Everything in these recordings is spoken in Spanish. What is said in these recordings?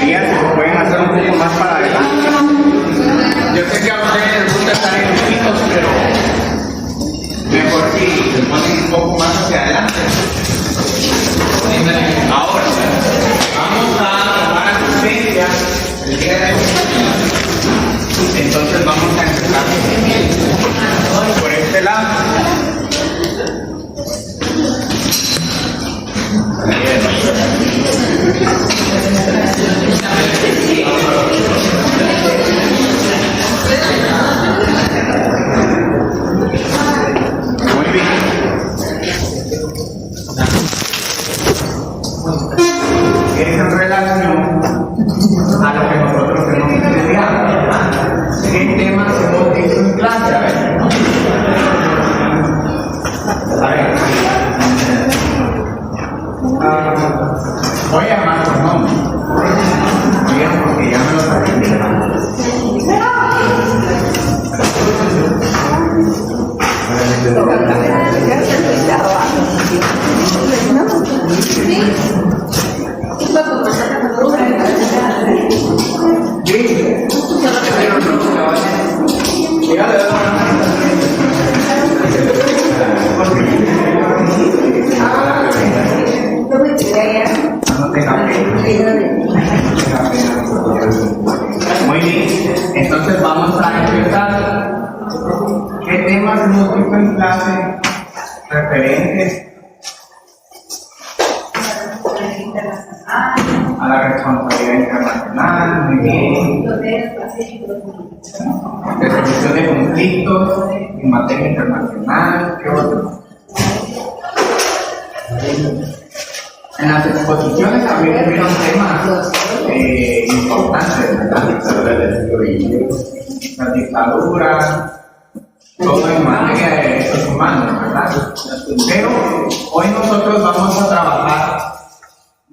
guías se pueden hacer un poco más para adelante. Yo sé que a ustedes les gusta estar en grupitos, pero mejor si se ponen un poco más hacia adelante. Ahora, vamos a tomar asistencia el día de hoy. Entonces vamos a empezar por este lado. Muy bien. Es en relación a lo que nosotros hemos estudiado, ¿verdad? ¿Qué temas hemos visto en clase? A ver. Voy a llamar por nombre. Oigan, porque ya me los aprendí. Muy bien, entonces vamos a empezar. ¿Qué temas hemos visto en clase referentes a la responsabilidad internacional? Muy bien. Resolución de conflictos en materia internacional. ¿Qué otro? En las exposiciones también hubieron temas importantes, ¿verdad? La dictadura, todo en materia de derechos humanos, ¿verdad? Pero hoy nosotros vamos a trabajar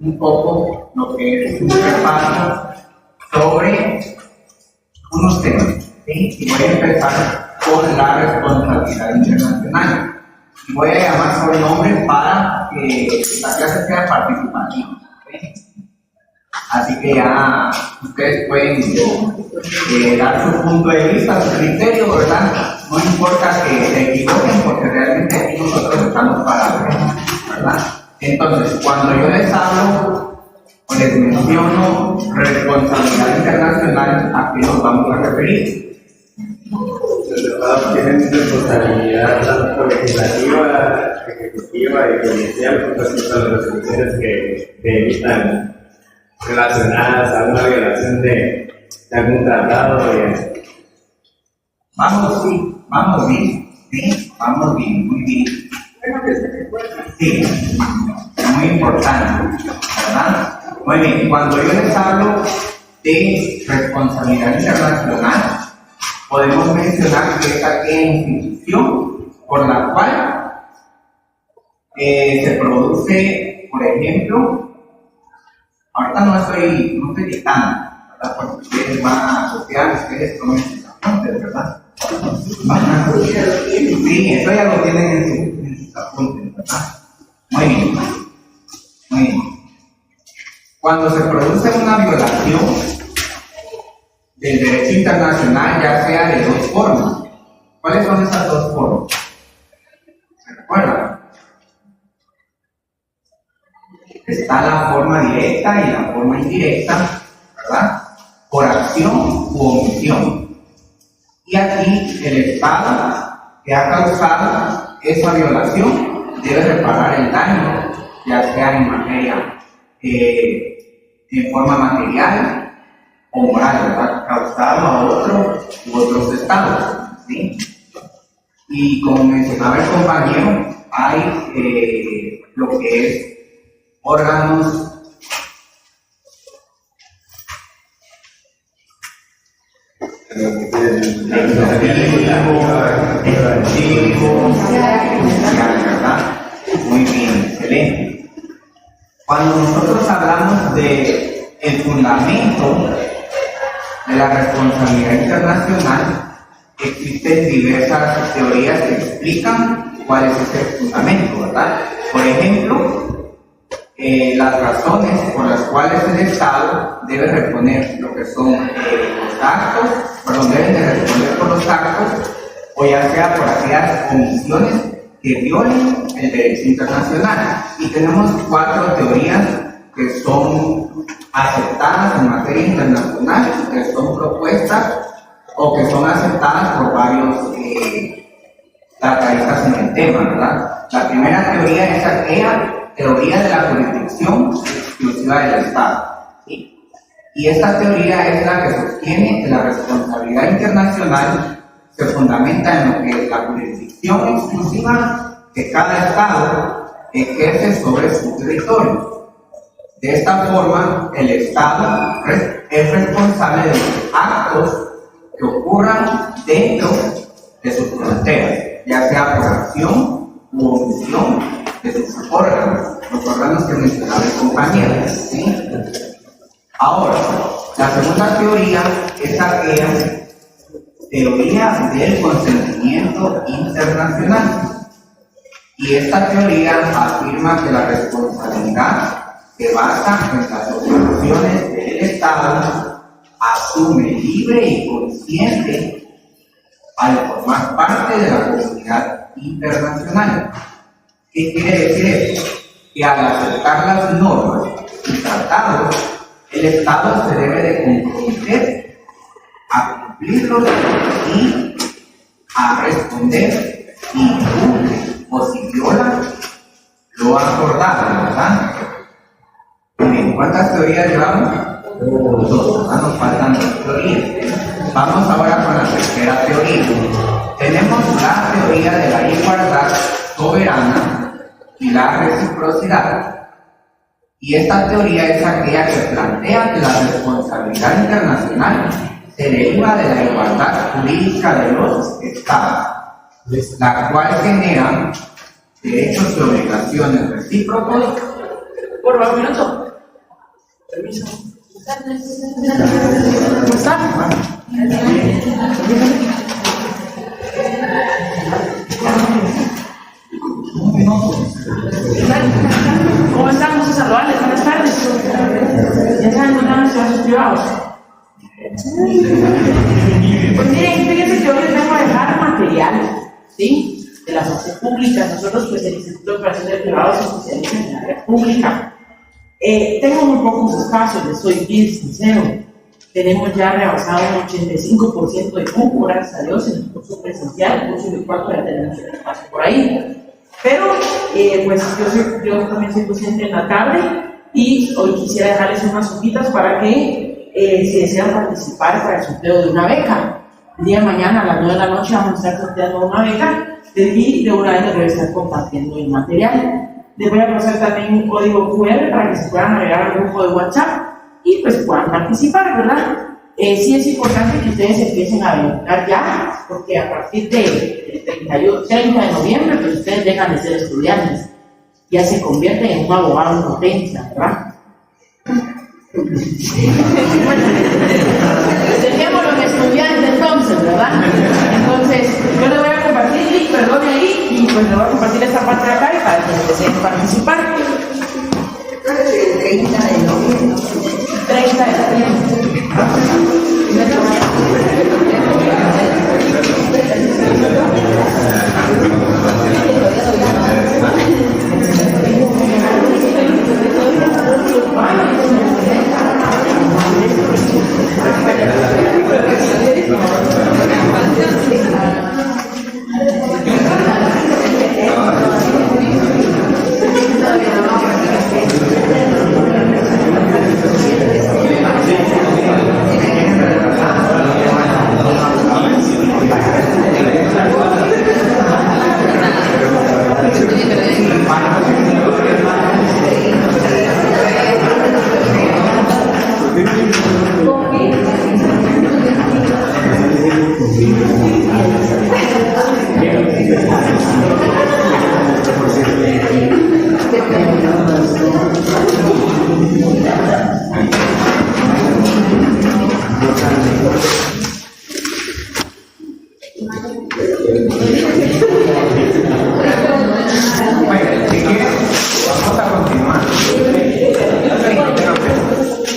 un poco lo que es un repaso sobre unos temas, ¿sí? Y voy a empezar con la responsabilidad internacional. Y voy a llamar por nombre para que la clase sea participativa, ¿sí? Así que ya ustedes pueden dar su punto de vista, su criterio, ¿verdad? No importa que se equivoquen porque realmente aquí nosotros estamos para ver, ¿verdad? Entonces, cuando yo les hablo o les menciono responsabilidad internacional, ¿a qué nos vamos a referir? Los estados tienen responsabilidad tanto legislativa, ejecutiva y judicial con respecto a las resoluciones que emitan relacionadas a una violación de algún tratado. Vamos bien, ¿sí? Vamos bien, muy bien. Sí, muy importante, ¿verdad? Muy bien, cuando yo les hablo de responsabilidad internacional, podemos mencionar que es aquella institución por la cual se produce, por ejemplo, ahorita no estoy dictando, ¿verdad? Porque ustedes van a asociar, ustedes con estos apuntes, ¿verdad? Sí, eso ya lo tienen en sus apuntes, ¿verdad? Muy bien, muy bien. Cuando se produce una violación del derecho internacional, ya sea de dos formas. ¿Cuáles son esas dos formas? ¿Se recuerdan? Está la forma directa y la forma indirecta, ¿verdad? Por acción u omisión. Y aquí el Estado que ha causado esa violación debe reparar el daño, ya sea en materia, en forma material o moral, ¿verdad? Causado a otro u otros estados, ¿sí? Y como mencionaba el compañero, hay lo que es órganos ¿verdad? Muy bien, excelente. Cuando nosotros hablamos de el fundamento de la responsabilidad internacional, existen diversas teorías que explican cuál es ese fundamento, ¿verdad? Por ejemplo, las razones por las cuales el Estado debe reponer lo que son los actos, perdón, deben de responder por los actos, o ya sea por aquellas omisiones que violen el derecho internacional. Y tenemos 4 teorías que son aceptadas en materia internacional, que son propuestas o que son aceptadas por varios tratadistas en el tema, ¿verdad? La primera teoría es aquella teoría de la jurisdicción exclusiva del Estado, ¿sí? Y esta teoría es la que sostiene que la responsabilidad internacional se fundamenta en lo que es la jurisdicción exclusiva que cada Estado ejerce sobre su territorio. De esta forma, el Estado es responsable de los actos que ocurran dentro de sus fronteras, ya sea por acción u omisión de sus órganos, los órganos que mencionaba el compañero, ¿sí? Ahora, la segunda teoría es aquella teoría del consentimiento internacional. Y esta teoría afirma que la responsabilidad se basa en las obligaciones del Estado, asume libre y consciente al formar parte de la comunidad internacional. ¿Qué quiere decir esto? Que al aceptar las normas y tratados, el Estado se debe de comprometer a cumplirlos y a responder si incumple o si viola lo acordado, ¿verdad? Bien, ¿cuántas teorías llevamos? 2, nos faltan 2 teorías. Vamos ahora con la tercera teoría. Tenemos la teoría de la igualdad soberana y la reciprocidad. Y esta teoría es aquella que plantea que la responsabilidad internacional se deriva de la igualdad jurídica de los Estados, la cual genera derechos y obligaciones recíprocos. Por favor, un minuto. Permiso. ¿Cómo está? ¿Cómo están? Vamos a saludarles. Buenas tardes. ¿Ya saben dónde van los espacios privados? Pues miren, fíjense que hoy les vengo a dejar material, ¿sí? De las sociedades públicas. Nosotros, pues, el Instituto de Operaciones de Privados se especializa en la área pública. Tengo muy pocos espacios, les soy bien sincero. Tenemos ya rebasado un 85% de cupo, gracias a Dios, en el curso presencial, el curso virtual ya tenemos un espacio por ahí. Pero, pues, yo también soy docente en la tarde y hoy quisiera dejarles unas hojitas para que, si desean participar para el sorteo de una beca. El día de mañana a las 9 de la noche vamos a estar sorteando una beca y de una vez les voy a estar compartiendo el material. Les voy a pasar también un código QR para que se puedan agregar al grupo de WhatsApp y pues puedan participar, ¿verdad? Sí es importante que ustedes empiecen a verificar ya, porque a partir del 30 de noviembre, pues ustedes dejan de ser estudiantes, ya se convierten en un abogado en potencia, ¿verdad? Dejémoslo en estudiantes entonces, ¿verdad? Entonces, yo les voy a compartir el link, perdón ahí, y pues les voy a compartir esta parte de acá y para que deseen participar. El 30 de noviembre. 30 de noviembre.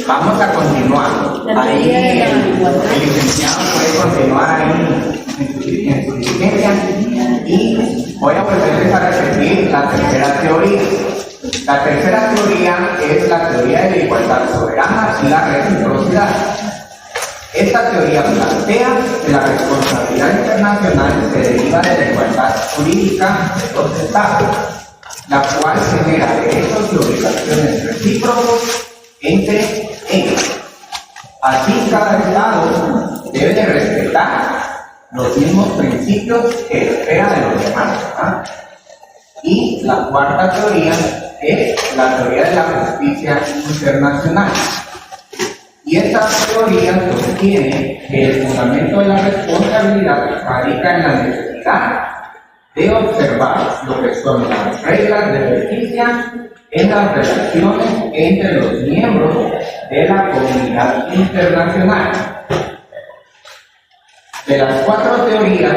Vamos a continuar. Ahí el licenciado puede continuar ahí en su diligencia. Y voy a volverles a repetir la tercera teoría. La tercera teoría es la teoría de la igualdad soberana y la reciprocidad. Esta teoría plantea que la responsabilidad internacional se deriva de la igualdad jurídica de los estados, la cual genera derechos y obligaciones recíprocos entre ellos. Así, cada estado debe de respetar los mismos principios que espera de los demás, ¿verdad? Y la cuarta teoría es la teoría de la justicia internacional. Y esta teoría sostiene que el fundamento de la responsabilidad radica en la necesidad de observar lo que son las reglas de justicia en las relaciones entre los miembros de la comunidad internacional. De las cuatro teorías,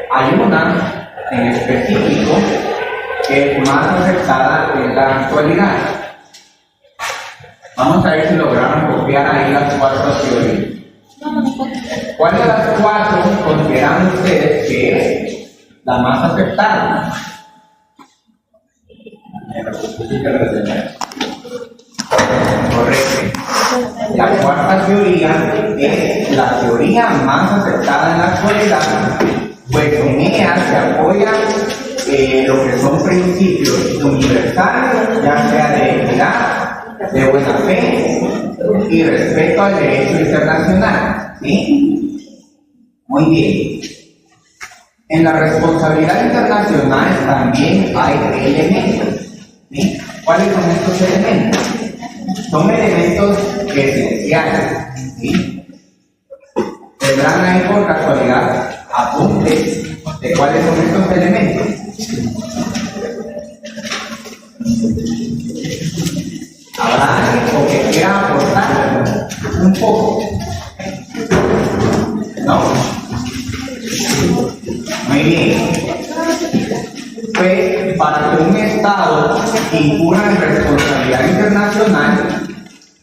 hay una en específico que es más aceptada en la actualidad. Vamos a ver si lograron copiar ahí las cuatro teorías. ¿Cuál de las cuatro consideran ustedes que es la más aceptada? Correcto. La cuarta teoría es la teoría más aceptada en la actualidad, pues en ella se apoya lo que son principios universales, ya sea de equidad, de buena fe y respeto al derecho internacional. ¿Sí? Muy bien. En la responsabilidad internacional también hay elementos. ¿Sí? ¿Cuáles son estos elementos? Son elementos esenciales. ¿Sí? Tendrán ahí por casualidad apuntes de cuáles son estos elementos. ¿Habrá algo que quiera aportar un poco? ¿No? Muy bien. Pues para que un Estado incurra en responsabilidad internacional,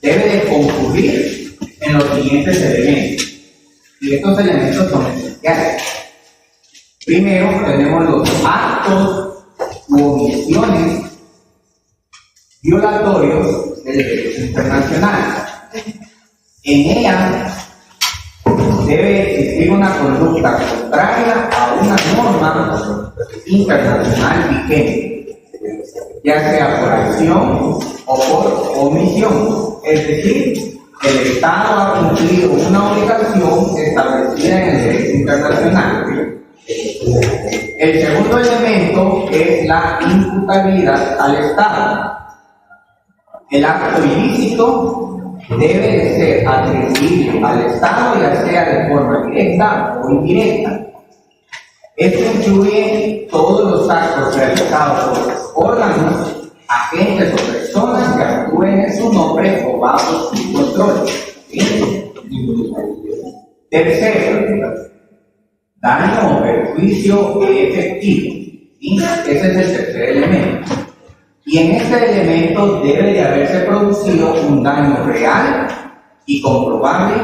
debe de concurrir en los siguientes elementos. Y estos elementos son esenciales. Primero tenemos los actos u omisiones violatorios del derecho internacional. En ella debe existir una conducta contraria a una norma internacional vigente, ya sea por acción o por omisión. Es decir, el Estado ha cumplido una obligación establecida en el derecho internacional. El segundo elemento es la imputabilidad al Estado. El acto ilícito debe de ser atribuido al Estado, ya sea de forma directa o indirecta. Esto incluye todos los actos realizados por órganos, agentes o personas que actúen en su nombre o bajo su control. ¿Sí? Tercero, daño o perjuicio efectivo. ¿Sí? Ese es el tercer elemento. Y en este elemento debe de haberse producido un daño real y comprobable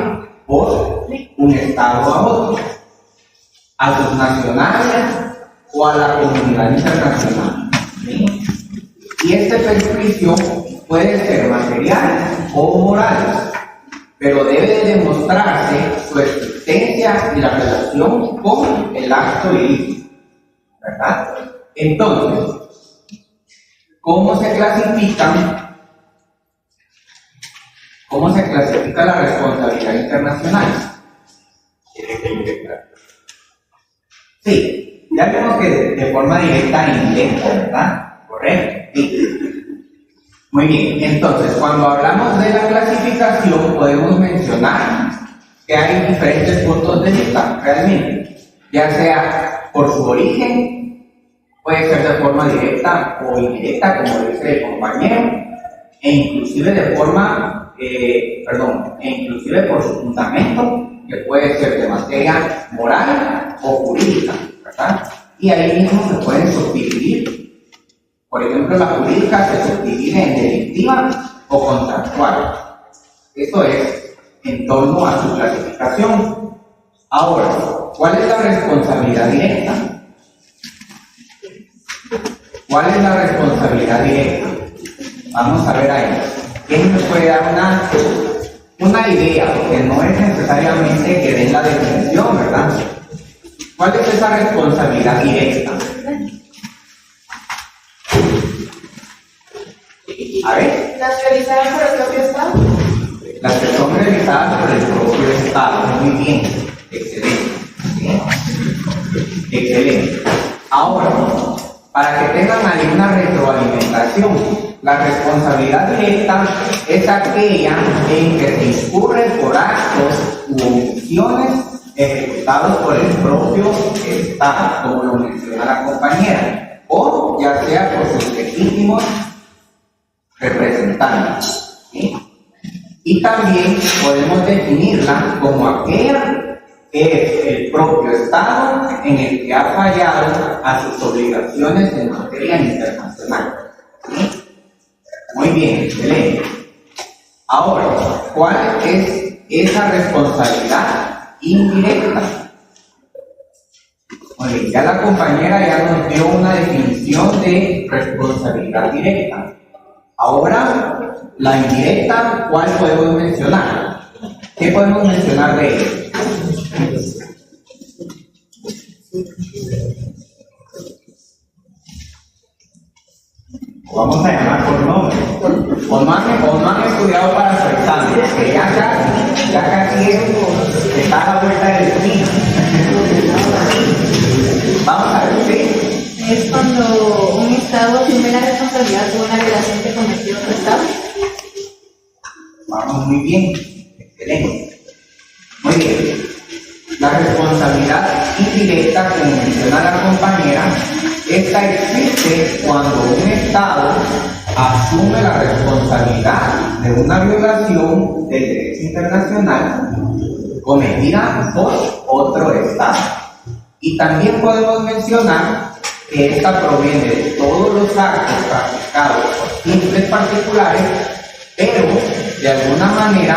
por un Estado a otro, a sus nacionales o a la comunidad internacional. ¿Sí? Y este perjuicio puede ser material o moral, pero debe de demostrarse su existencia y la relación con el acto ilícito, ¿verdad? Entonces, ¿cómo se clasifica la responsabilidad internacional? Sí, ya vemos que de forma directa e indirecta, ¿verdad? Correcto. Sí. Muy bien, entonces cuando hablamos de la clasificación podemos mencionar que hay diferentes puntos de vista realmente, ya sea por su origen, puede ser de forma directa o indirecta, como dice el compañero, e inclusive de forma, inclusive por su fundamento, que puede ser de materia moral o jurídica, ¿verdad? Y ahí mismo se pueden subdividir. Por ejemplo, la jurídica se subdivide en delictiva o contractual. Eso es en torno a su clasificación. Ahora, ¿cuál es la responsabilidad directa? ¿Cuál es la responsabilidad directa? Vamos a ver ahí. ¿Quién me puede dar una idea? Porque no es necesariamente que den la definición, ¿verdad? ¿Cuál es esa responsabilidad directa? A ver. Las realizadas por el propio Estado. Las que son realizadas por el propio Estado. Muy bien. Excelente. Bien. Excelente. Ahora, para que tengan ahí una retroalimentación, la responsabilidad directa es aquella en que se incurre por actos u omisiones ejecutados por el propio Estado, como lo menciona la compañera, o ya sea por sus legítimos representantes. ¿Sí? Y también podemos definirla como aquella que es el propio Estado en el que ha fallado a sus obligaciones en materia internacional. ¿Sí? Muy bien, excelente. Ahora, ¿cuál es esa responsabilidad indirecta? Oye, ya la compañera ya nos dio una definición de responsabilidad directa. Ahora, la indirecta, ¿cuál podemos mencionar? ¿Qué podemos mencionar de ella? Vamos a llamar por nombre. O no han estudiado para su examen, que ya casi está a la vuelta de la esquina. Vamos a ver, ¿sí? Es cuando un Estado asume la responsabilidad de una violación que cometió otro Estado. Vamos muy bien, excelente. Muy bien. La responsabilidad indirecta, como menciona la compañera, esta existe cuando un Estado asume la responsabilidad de una violación del derecho internacional cometida por otro Estado. Y también podemos mencionar que esta proviene de todos los actos practicados por simples particulares, pero de alguna manera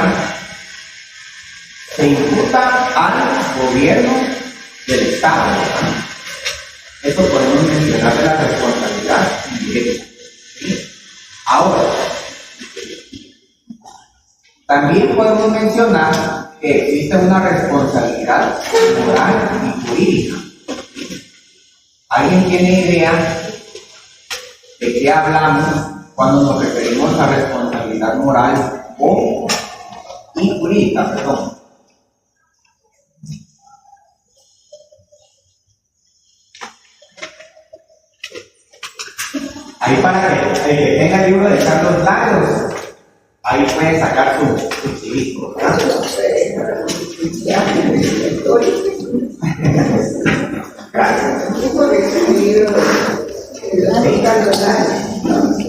se imputa al gobierno del Estado. Eso podemos mencionar de la responsabilidad indirecta. ¿Sí? Ahora, también podemos mencionar que existe una responsabilidad moral y jurídica. ¿Alguien tiene idea de qué hablamos cuando nos referimos a responsabilidad moral y jurídica? Perdón. Ahí para que el que tenga el libro de Carlos Lagos, ahí puede sacar su chivito, ¿verdad? Gracias.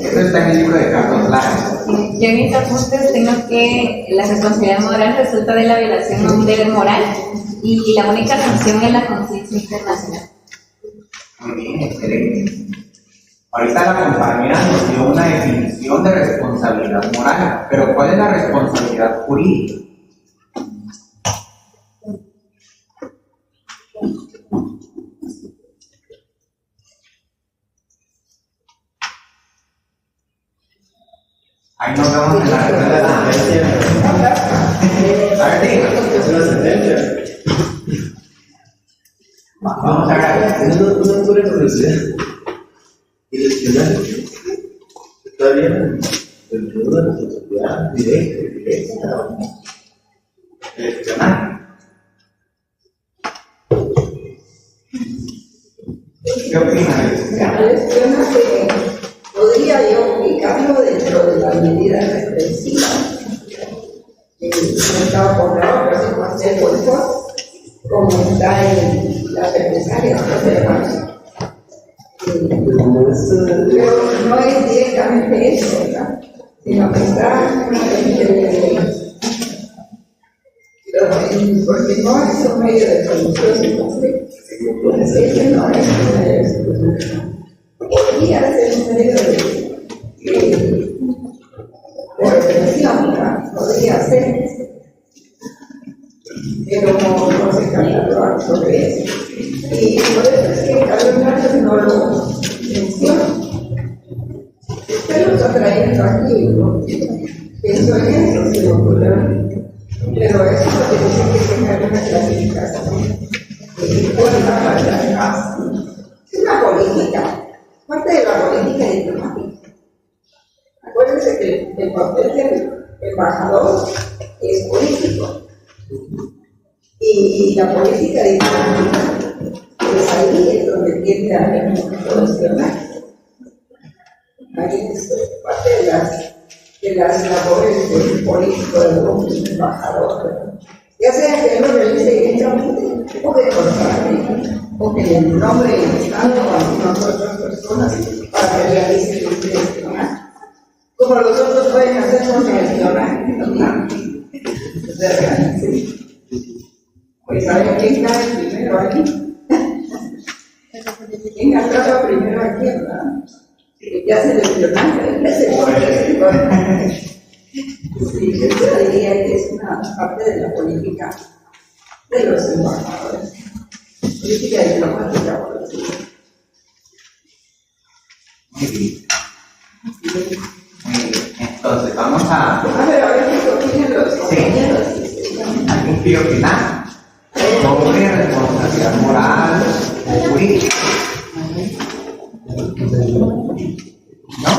Eso está en el libro de Carlos Lagos. Yo en mis apuntes tengo que la responsabilidad moral resulta de la violación de un deber moral y la única sanción es la conciencia internacional. Muy bien, excelente. Ahorita la compañera nos dio una definición de responsabilidad moral, pero ¿cuál es la responsabilidad jurídica? Ahí nos vemos en la regla de la sentencia. A ver, diga. Es una sentencia. Vamos a ver. Es una pura curiosidad. Eleccionar está bien dentro de una responsabilidad directa. Eleccionar. ¿Qué opina? Menciona que podría yo aplicarlo dentro de las medidas represivas. No estaba por la otra, sino hacer golpes, como está en las represalias conservadas. Pero no es directamente eso, ¿verdad? Sino que está porque no es un medio de solución de conflicto. Ese no es un medio de solución. Podría ser un medio de represión, ¿verdad? Podría ser sobre eso. Y por eso es que Carlos Nájera no lo menciona. Usted lo está trayendo aquí, porque pienso en eso, se me ocurrió. Pero eso tiene que tener una clasificación es una política, parte de la política diplomática. Acuérdense que el papel del embajador es político y la política diplomática es ahí es donde tiende a cuestionar. Ahí es parte de las labores del político, del embajador, ya sea que él lo realice directamente o de contrario, o que le nombre el Estado o algunas otras personas para que realicen el espionaje. Como los otros pueden hacer con el espionaje también. Se realice. Pues ¿saben quién cae primero aquí? ¿Quién acaba primero aquí, verdad? Que hace el espionaje, ya se puede. Sí, yo diría que es una parte de la política de los embajadores. Política diplomática, por decirlo. Muy bien. Muy bien. Entonces, vamos a. A ver qué opinan los compañeros. ¿Algún giro final? Sobre responsabilidad moral o jurídica. ¿No?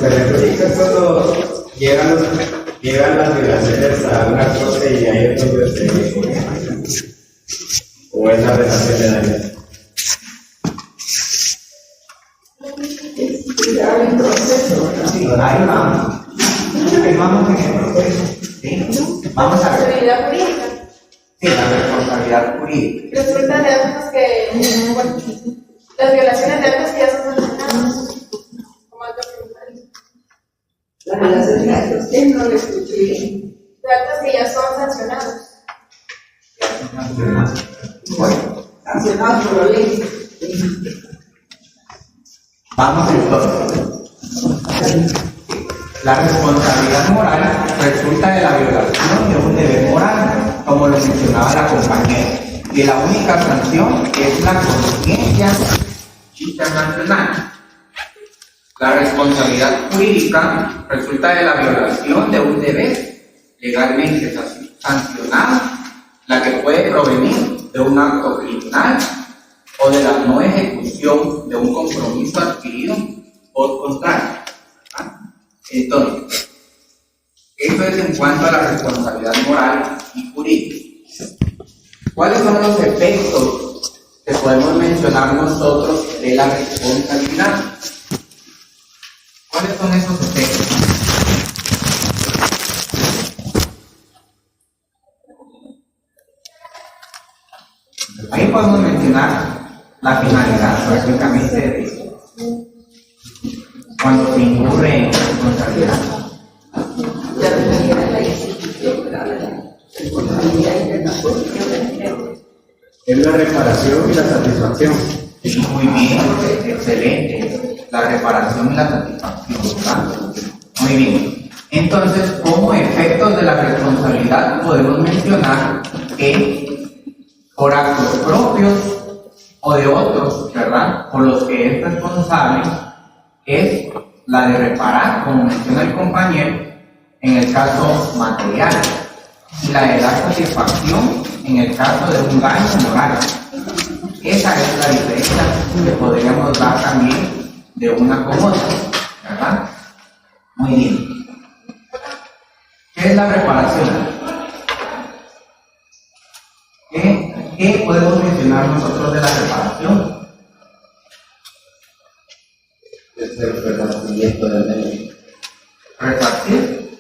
Pero es cuando llegan las violaciones a una corte y ahí es donde se o es la relación de daños. Ya hay un proceso, ¿verdad? Sí, ahí vamos. Ahí vamos en el proceso. ¿Sí? Vamos a ver. Responsabilidad jurídica. Sí, la responsabilidad jurídica. Resulta de actos que, bueno, las violaciones de actos que ya son sancionados como actos criminales. La relación de actos, que no le escuché bien. De actos que ya son sancionados. Bueno, Sancionados por la ley. vamos entonces. La responsabilidad moral resulta de la violación de un deber moral, como lo mencionaba la compañera, y la única sanción es la conciencia internacional. La responsabilidad jurídica resulta de la violación de un deber legalmente sancionado, la que puede provenir de un acto criminal o de la no ejecución de un compromiso adquirido por contrario. Entonces, eso es en cuanto a la responsabilidad moral y jurídica. ¿Cuáles son los efectos que podemos mencionar nosotros de la responsabilidad? ¿Cuáles son esos efectos? Ahí podemos mencionar la finalidad prácticamente de eso. Cuando se incurre en responsabilidad. La finalidad de la institución, la responsabilidad internacional. Es la reparación y la satisfacción. Muy bien, excelente. La reparación y la satisfacción, ¿verdad? Muy bien. Entonces, como efectos de la responsabilidad podemos mencionar que por actos propios o de otros, ¿verdad? Por los que es responsable, es la de reparar, como menciona el compañero, en el caso material, y la de dar satisfacción en el caso de un daño moral. Esa es la diferencia que podríamos dar también de una con otra, ¿verdad? Muy bien. ¿Qué es la reparación? ¿Qué podemos mencionar nosotros de la reparación? Es el resarcimiento del daño. Resarcir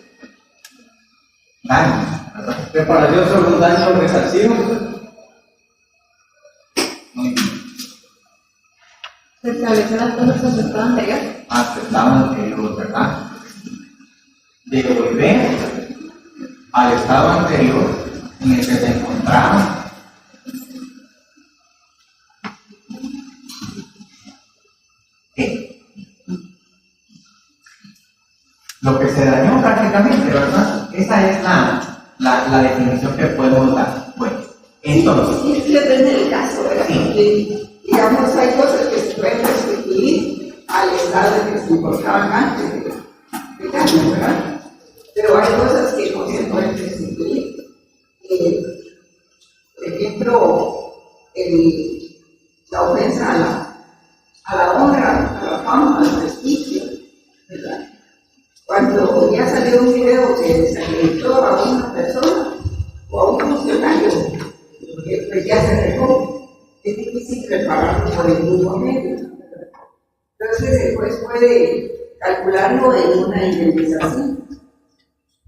daño, ¿verdad? Reparación sobre un daño resarcido. Muy bien. Se establecen las cosas en su estado anterior. Estado anterior, ¿verdad? Devolver al estado anterior en el que se encontraba. Lo que se dañó prácticamente, ¿verdad? Esa es la definición que podemos dar. Bueno, Entonces, Y depende del caso, ¿verdad? Porque, digamos, hay cosas que se pueden restituir al estado en que se importaban antes de cambio, ¿verdad? Pero hay cosas que no se pueden restituir. Por ejemplo, la ofensa a la honra, a la fama, al prestigio, ¿verdad? Cuando ya salió un video que desacreditó a una persona o a un funcionario, que pues ya se dejó, es difícil prepararlo por el grupo medio. Entonces el juez puede calcularlo en una indemnización.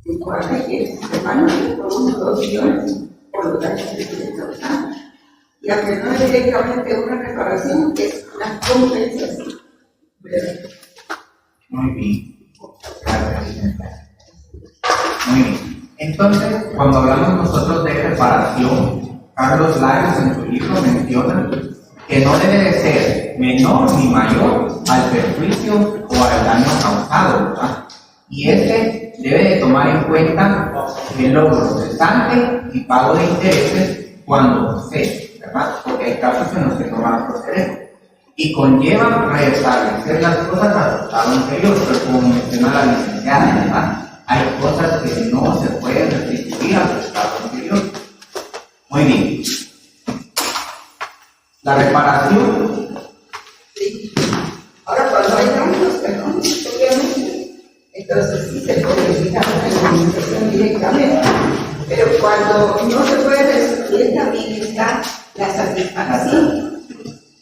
Y por ahí se van por unos 2 millones por los daños que se causaron. Y aunque no es directamente una reparación, es una compensación. muy bien. Muy bien. Entonces, cuando hablamos nosotros de reparación, Carlos Larios en su libro menciona que no debe de ser menor ni mayor al perjuicio o al daño causado, ¿verdad? Y este debe de tomar en cuenta el logro restante y pago de intereses cuando procede, ¿verdad? Porque hay casos en los que no van a proceder. Y conlleva restablecer las cosas al estado anterior, pero como menciona la licenciada, ¿verdad? Hay cosas que no se pueden restituir al estado anterior. Muy bien. La reparación. Sí. Ahora, cuando hay daños, perdón, obviamente, entonces sí se puede evitar la indemnización directamente. Pero cuando no se puede restituir, también está la satisfacción.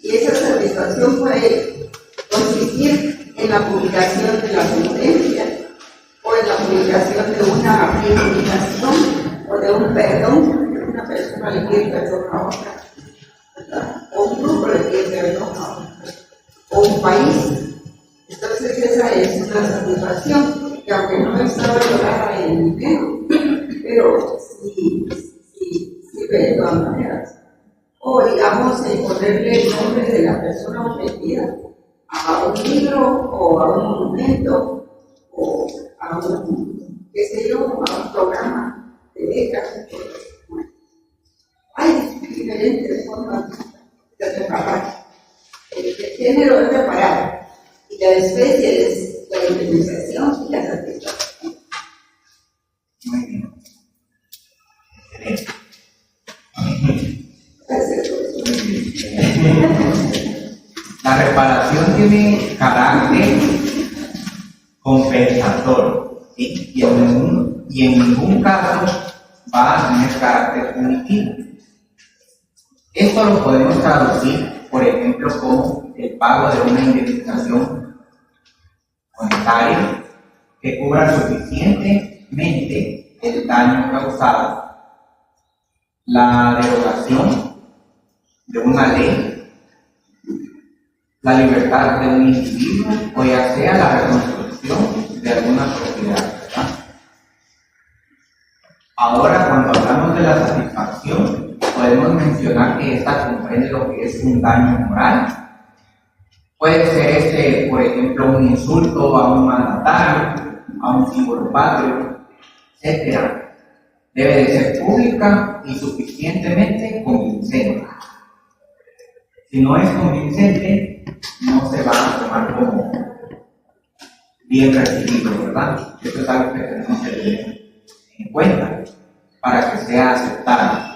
Y esa satisfacción puede consistir en la publicación de la sentencia, o en la publicación de una reivindicación, o de un perdón, que una persona le pide perdón a otra, ¿verdad? O un grupo le pide perdón a otra, o un país. Entonces esa es una satisfacción, que aunque no está valorada en dinero, pero sí sirve de todas maneras. O digamos, ponerle el nombre de la persona ofendida a un libro, o a un monumento, o a un, qué sé yo, a un programa de becas. Hay diferentes formas de reparar. El género es reparar, y la especie es la indemnización y la satisfacción. Muy bien. Excelente. La reparación tiene carácter compensatorio, ¿sí? y en ningún caso va a tener carácter punitivo. Esto lo podemos traducir, por ejemplo, como el pago de una indemnización monetaria que cubra suficientemente el daño causado, la derogación de una ley, la libertad de un individuo, o ya sea la reconstrucción de alguna propiedad, ¿verdad? Ahora, cuando hablamos de la satisfacción, podemos mencionar que esta comprende lo que es un daño moral. Puede ser por ejemplo, un insulto a un mandatario, a un símbolo patrio, etc. Debe de ser pública y suficientemente convincente. Si no es convincente, no se va a tomar como bien recibido, ¿verdad? Esto es algo que tenemos que tener en cuenta para que sea aceptado.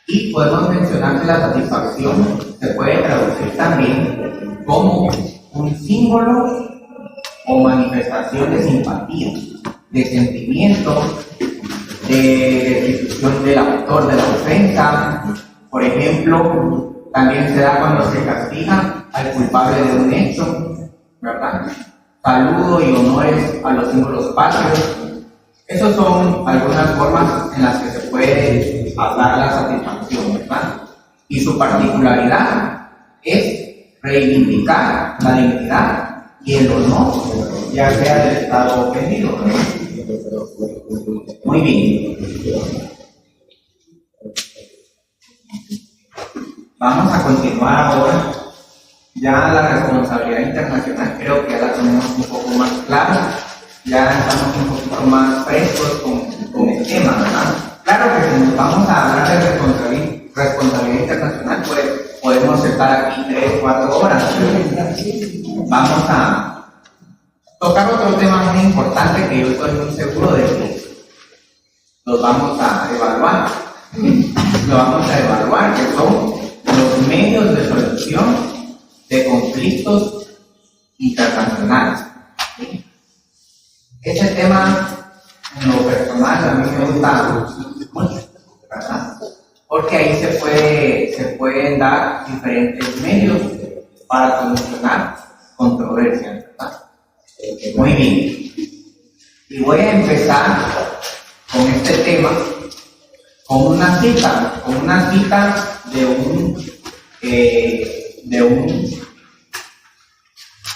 Y podemos mencionar que la satisfacción se puede traducir también como un símbolo o manifestación de simpatía, de sentimiento, de restitución del autor de la ofensa. Por ejemplo, también se da cuando se castiga al culpable de un hecho, ¿verdad? Saludo y honores a los símbolos patrios. Esas son algunas formas en las que se puede hablar la satisfacción, ¿verdad? Y su particularidad es reivindicar la dignidad y el honor, ya sea del Estado ofendido, ¿verdad? Muy bien. Vamos a continuar ahora. Ya la responsabilidad internacional creo que ya la tenemos un poco más clara. Ya estamos un poquito más frescos con el tema, ¿verdad? Claro que si nos vamos a hablar de responsabilidad internacional, pues podemos estar aquí 3, 4 horas. Vamos a tocar otro tema muy importante que yo estoy muy seguro de que los vamos a evaluar. Lo vamos a evaluar, que son los medios de solución de conflictos internacionales. Ese tema, en lo personal, a mí me gusta mucho, ¿verdad? Porque ahí se pueden dar diferentes medios para solucionar controversias, ¿verdad? Muy bien. Y voy a empezar con este tema, con una cita de un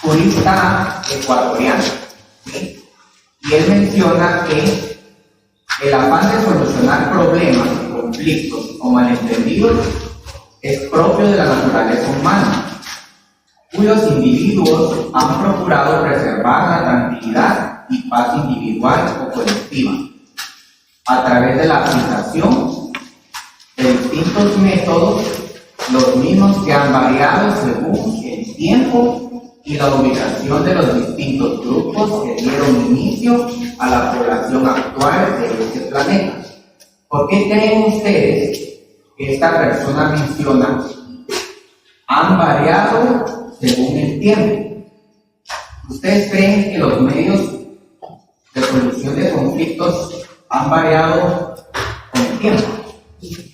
jurista ecuatoriano, ¿sí? Y él menciona que el afán de solucionar problemas, conflictos o malentendidos es propio de la naturaleza humana, cuyos individuos han procurado preservar la tranquilidad y paz individual o colectiva a través de la aplicación de distintos métodos, los mismos que han variado según el tiempo y la ubicación de los distintos grupos que dieron inicio a la población actual de este planeta. ¿Por qué creen ustedes que esta persona menciona han variado según el tiempo? ¿Ustedes creen que los medios de solución de conflictos han variado con el tiempo? ¿Sí?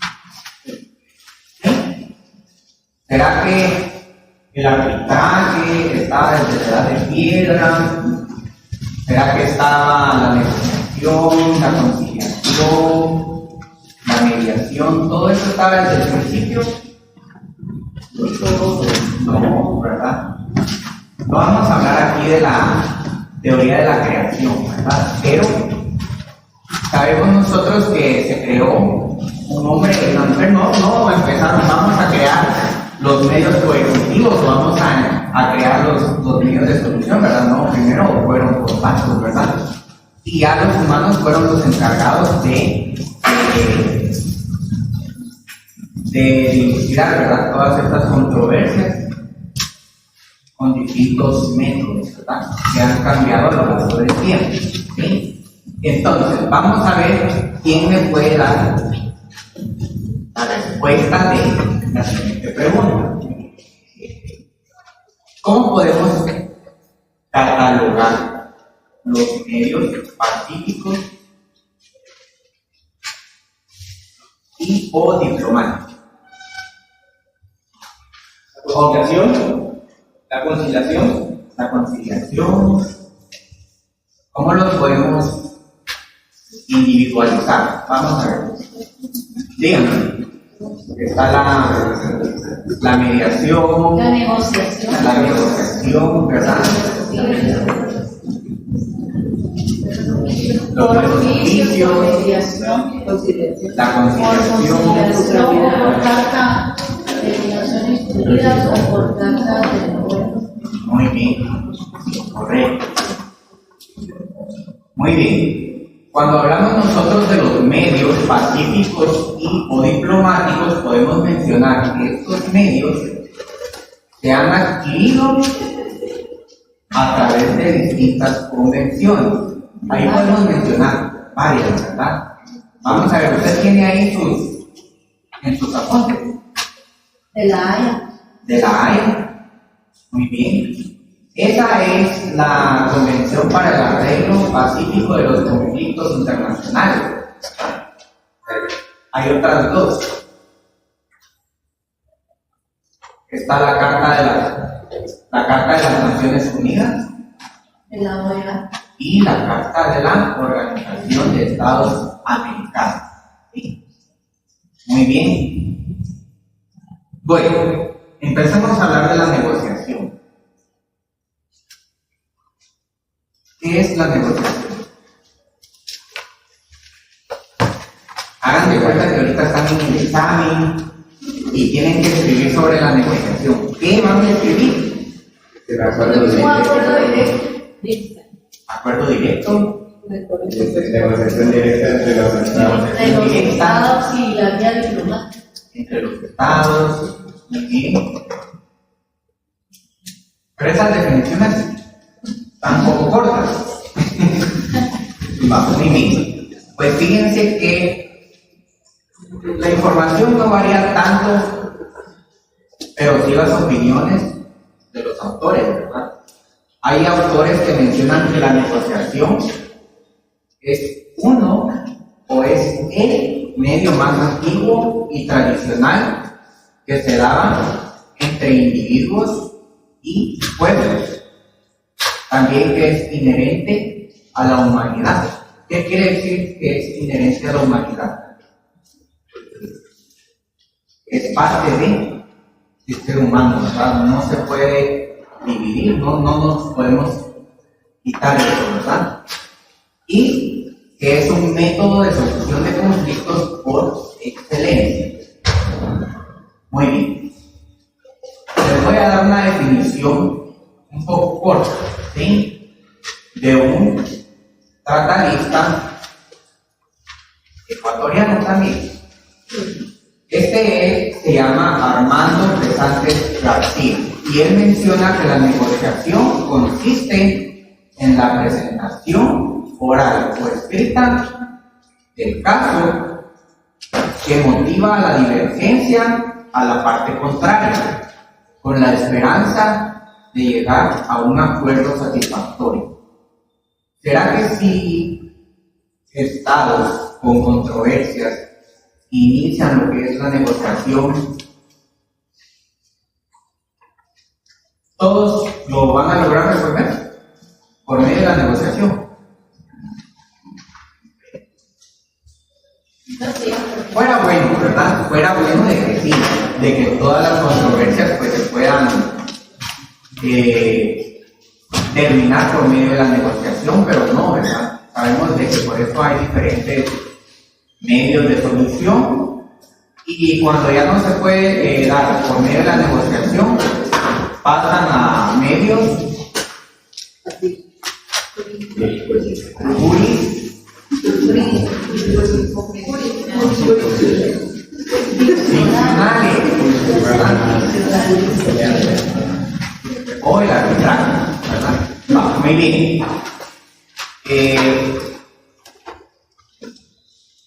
¿Será que el arbitraje estaba desde la edad de piedra? ¿Será que estaba la negociación, la conciliación, la mediación? ¿Todo eso estaba desde el principio? No, ¿verdad? No vamos a hablar aquí de la teoría de la creación, ¿verdad? Pero sabemos nosotros que se creó un hombre, no empezaron, vamos a crear los medios coercitivos, vamos a crear los medios de solución, ¿verdad? No, primero fueron por pasos, ¿verdad? Y ya los humanos fueron los encargados de dilucidar, ¿verdad? Todas estas controversias con distintos métodos, ¿verdad? Que han cambiado a lo largo del tiempo, ¿sí? Entonces, vamos a ver quién me puede dar la respuesta de la siguiente pregunta. ¿Cómo podemos catalogar los medios pacíficos y o diplomáticos? La conciliación, ¿cómo los podemos individualizar? Vamos a ver. Díganme. Está la mediación, La negociación, ¿verdad? Los beneficios, mediación, conciliación. la conciliación, por carta de relaciones incluidas o por carta de acuerdo. muy bien, correcto. Muy bien. Cuando hablamos nosotros de los medios pacíficos y o diplomáticos, podemos mencionar que estos medios se han adquirido a través de distintas convenciones. Ahí podemos mencionar varias, ¿verdad? Vamos a ver, usted tiene ahí en sus apuntes. De la Haya. De la Haya. Muy bien. Esa es la Convención para el Arreglo Pacífico de los Conflictos Internacionales. Hay otras dos. Está la Carta de las Naciones Unidas De la OEA. y la Carta de la Organización de Estados Americanos. ¿Sí? Muy bien. Bueno, empecemos a hablar de la negociación. ¿Qué es la negociación? Hagan de cuenta que ahorita están en el examen y tienen que escribir sobre la negociación. ¿Qué van a escribir? El acuerdo Un directo. acuerdo directo. Acuerdo directo. Negociación directa entre los estados. Entre los estados y la vía diplomática. entre los estados, muy bien. Pero esas definiciones están un poco cortas. Vamos, muy bien. Pues fíjense que la información no varía tanto, pero sí las opiniones de los autores, ¿verdad? Hay autores que mencionan que la negociación es uno o es el medio más antiguo y tradicional que se daba entre individuos y pueblos. También que es inherente a la humanidad. ¿Qué quiere decir que es inherente a la humanidad? Es parte del ser humano, ¿verdad? No se puede dividir, no nos podemos quitar eso, ¿verdad? Y que es un método de solución de conflictos por excelencia. Muy bien. Les voy a dar una definición un poco corta, ¿sí? De un tratadista ecuatoriano también. Se llama Armando Pesantes García y él menciona que la negociación consiste en la presentación oral o escrita del caso que motiva la divergencia a la parte contraria, con la esperanza de llegar a un acuerdo satisfactorio. ¿Será que si estados con controversias inician lo que es la negociación, todos lo van a lograr resolver por medio de la negociación? Fuera bueno, ¿verdad? Fuera bueno de que sí, de que todas las controversias pues se puedan terminar por medio de la negociación, pero no, ¿verdad? Sabemos de que por eso hay diferentes medios de solución y cuando ya no se puede dar por medio de la negociación, pasan a medios jurisdiccionales, o el arbitraje, ¿verdad? Va, muy bien.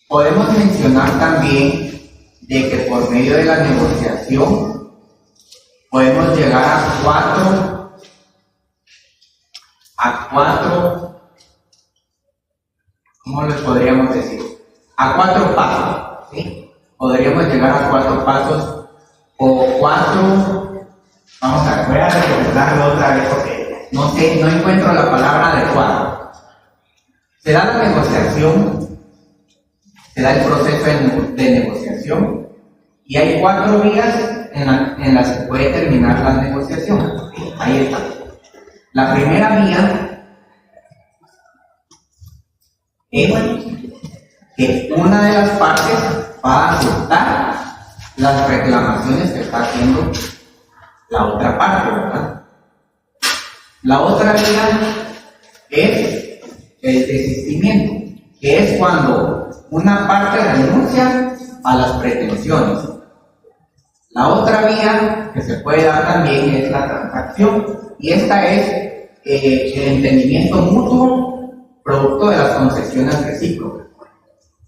Podemos mencionar también de que por medio de la negociación podemos llegar a cuatro, ¿cómo les podríamos decir? A 4 pasos, ¿sí? Podríamos llegar a 4 pasos o 4, vamos a recordarlo otra vez porque no encuentro la palabra adecuada. Se da la negociación, se da el proceso de negociación y hay 4 vías en las que puede terminar la negociación. Ahí está. La primera vía es que una de las partes va a aceptar las reclamaciones que está haciendo la otra parte, ¿verdad? La otra vía es el desistimiento, que es cuando una parte renuncia a las pretensiones. La otra vía que se puede dar también es la transacción, y esta es el entendimiento mutuo producto de las concesiones recíprocas.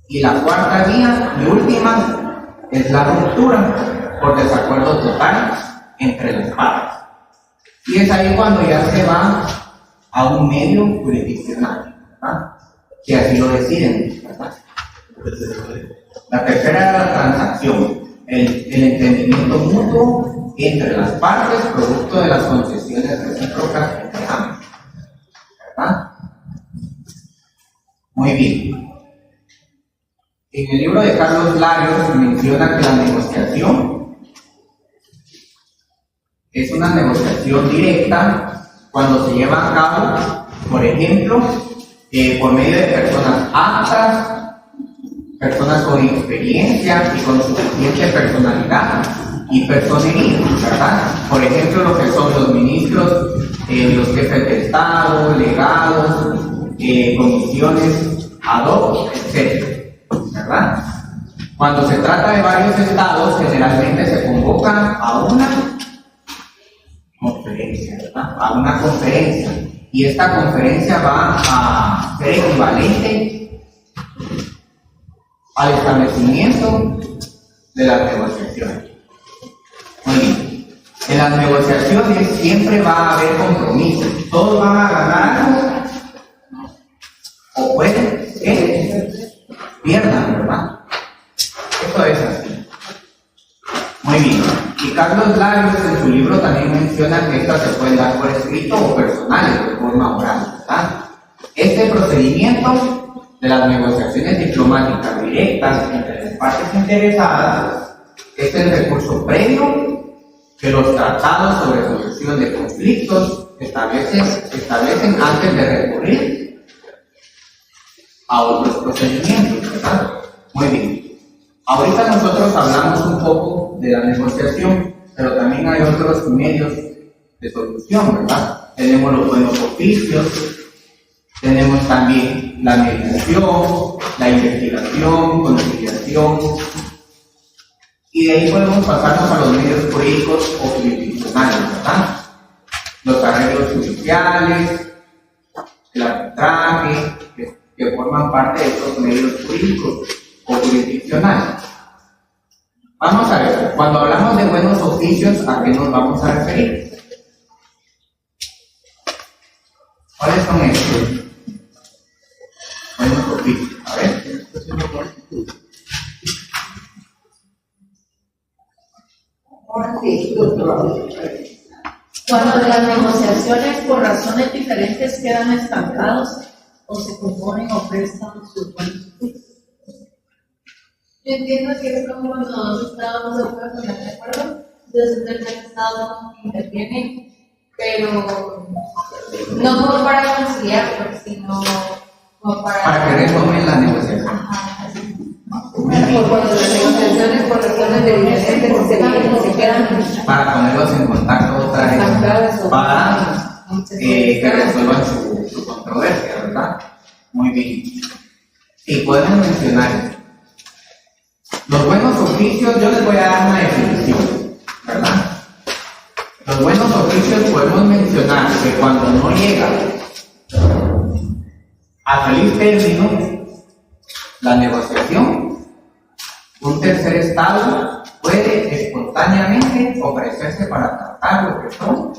Y la cuarta vía y última es la ruptura por desacuerdo total entre las partes. Y es ahí cuando ya se va a un medio jurisdiccional, ¿verdad? Que así lo deciden, ¿verdad? La tercera es la transacción, el entendimiento mutuo entre las partes producto de las concesiones recíprocas entre ambos, ¿verdad? Muy bien. En el libro de Carlos Larios menciona que la negociación es una negociación directa cuando se lleva a cabo, por ejemplo, por medio de personas aptas, personas con experiencia y con suficiente personalidad y personería, ¿verdad? Por ejemplo, lo que son los ministros, los jefes de Estado, legados, comisiones ad hoc, etc. ¿Verdad? Cuando se trata de varios estados, generalmente se convoca a una conferencia, ¿verdad? A una conferencia. Y esta conferencia va a ser equivalente al establecimiento de las negociaciones. Muy bien. En las negociaciones siempre va a haber compromisos. Todos van a ganar algo o pueden que pierdan, ¿verdad? Esto es así. Muy bien. Y Carlos Larios en su libro también menciona que estas se pueden dar por escrito o personales, de forma oral, ¿verdad? Este procedimiento de las negociaciones diplomáticas directas entre las partes interesadas es el recurso previo que los tratados sobre solución de conflictos establecen antes de recurrir a otros procedimientos, ¿verdad? Muy bien. Ahorita nosotros hablamos un poco de la negociación, pero también hay otros medios de solución, ¿verdad? Tenemos los buenos oficios, tenemos también la mediación, la investigación, conciliación, y de ahí podemos pasarnos a los medios jurídicos o jurisdiccionales, ¿verdad? Los arreglos judiciales, el arbitraje, que forman parte de estos medios jurídicos o jurisdiccionales. Vamos a ver, cuando hablamos de buenos oficios, ¿a qué nos vamos a referir? ¿Cuáles son estos? Buenos oficios. A ver. Cuando las negociaciones por razones diferentes quedan estancados o se componen o prestan sus buenos oficios. Yo entiendo que es como cuando dos estados se pueden poner de acuerdo, entonces el tercer estado interviene, pero no como para conciliar, sino como Para que retomen la negociación. Ajá, así. Cuando las negociaciones por razones de diferentes se quedan Para ponerlos en contacto otra vez, estancadas o para que resuelvan su controversia, ¿verdad? Muy bien. Sí, podemos mencionar los buenos oficios. Yo les voy a dar una definición, ¿verdad? Los buenos oficios podemos mencionar que cuando no llega a feliz término la negociación, un tercer estado puede espontáneamente ofrecerse para tratar lo que son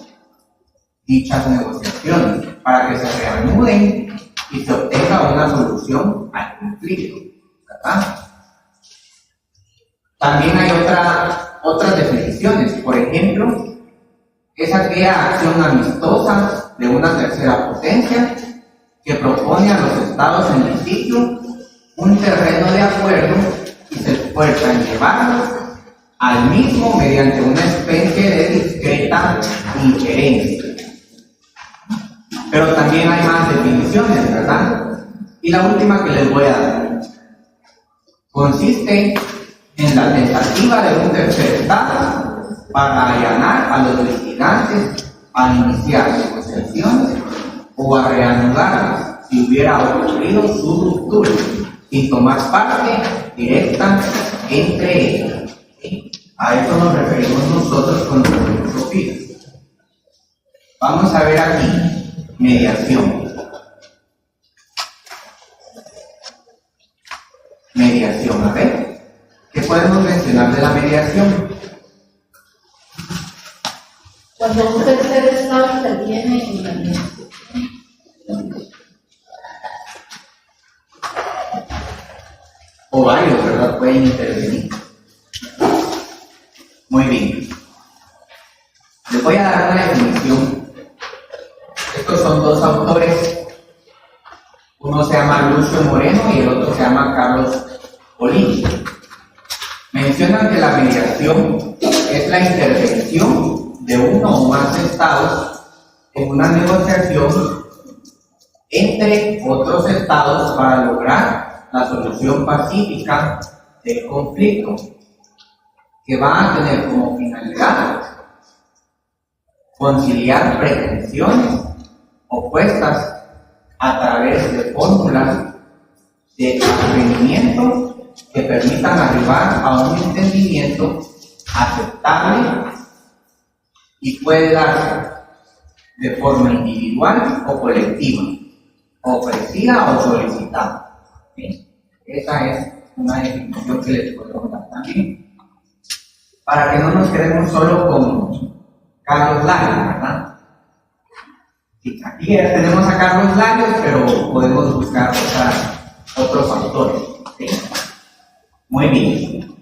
dichas negociaciones, para que se reanuden y se obtenga una solución al conflicto, ¿verdad? También hay otras definiciones. Por ejemplo, es aquella acción amistosa de una tercera potencia que propone a los estados en litigio un terreno de acuerdo y se esfuerza en llevarlos al mismo mediante una especie de discreta injerencia. Pero también hay más definiciones, ¿verdad? Y la última que les voy a dar consiste en la tentativa de un tercer estado para allanar a los litigantes a iniciar negociaciones o a reanudarlas si hubiera ocurrido su ruptura, sin tomar parte directa entre ellas. ¿Sí? A eso nos referimos nosotros con los buenos oficios. Vamos a ver aquí mediación. Mediación, a ver. ¿Qué podemos mencionar de la mediación? Cuando un tercer estado interviene en la negociación. O varios, ¿verdad? Pueden intervenir. Muy bien. Les voy a dar una definición. Estos son dos autores. Uno se llama Lucio Moreno y el otro se llama Carlos Olini. Mencionan que la mediación es la intervención de uno o más estados en una negociación entre otros estados para lograr la solución pacífica del conflicto, que va a tener como finalidad conciliar pretensiones opuestas a través de fórmulas de advenimiento que permitan arribar a un entendimiento aceptable y puede darse de forma individual o colectiva, ofrecida o solicitada. ¿Sí? Esa es una definición que les podemos dar también. Para que no nos quedemos solo con Carlos Larios, ¿verdad? Sí, aquí ya tenemos a Carlos Larios, pero podemos buscar otros autores. ¿Sí? Muy bien.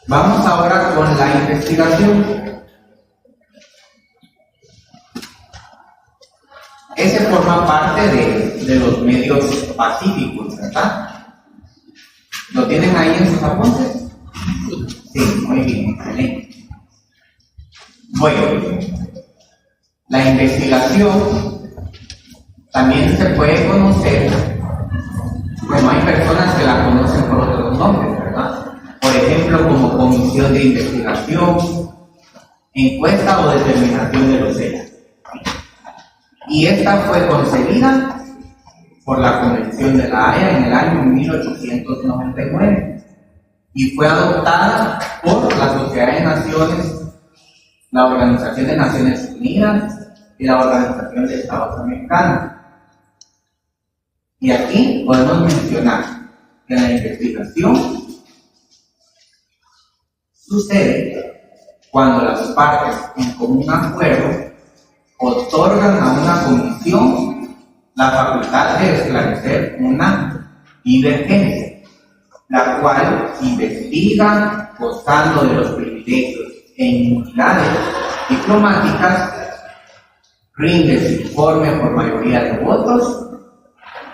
Vamos ahora con la investigación. Ese forma parte de los medios pacíficos, ¿verdad? ¿Lo tienen ahí en sus apuntes? Sí, muy bien, excelente. Bueno, la investigación también se puede conocer, bueno, hay personas que la conocen por otros nombres, ¿verdad? Por ejemplo, como comisión de investigación, encuesta o determinación de los hechos. Y esta fue concebida por la Convención de la Haya en el año 1899 y fue adoptada por la Sociedad de Naciones, la Organización de Naciones Unidas y la Organización de Estados Americanos. Y aquí podemos mencionar que la investigación sucede cuando las partes en común acuerdo otorgan a una comisión la facultad de esclarecer una divergencia, la cual investiga gozando de los privilegios e inmunidades diplomáticas, rinde su informe por mayoría de votos,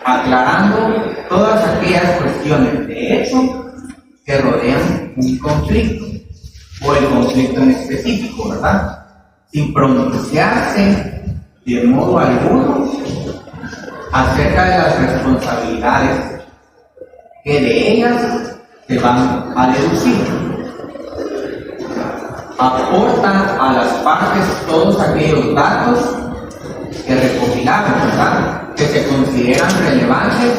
aclarando todas aquellas cuestiones de hecho que rodean un conflicto, o el conflicto en específico, ¿verdad? Sin pronunciarse de modo alguno acerca de las responsabilidades que de ellas se van a deducir. Aporta a las partes todos aquellos datos que recopilaron, ¿verdad?, que se consideran relevantes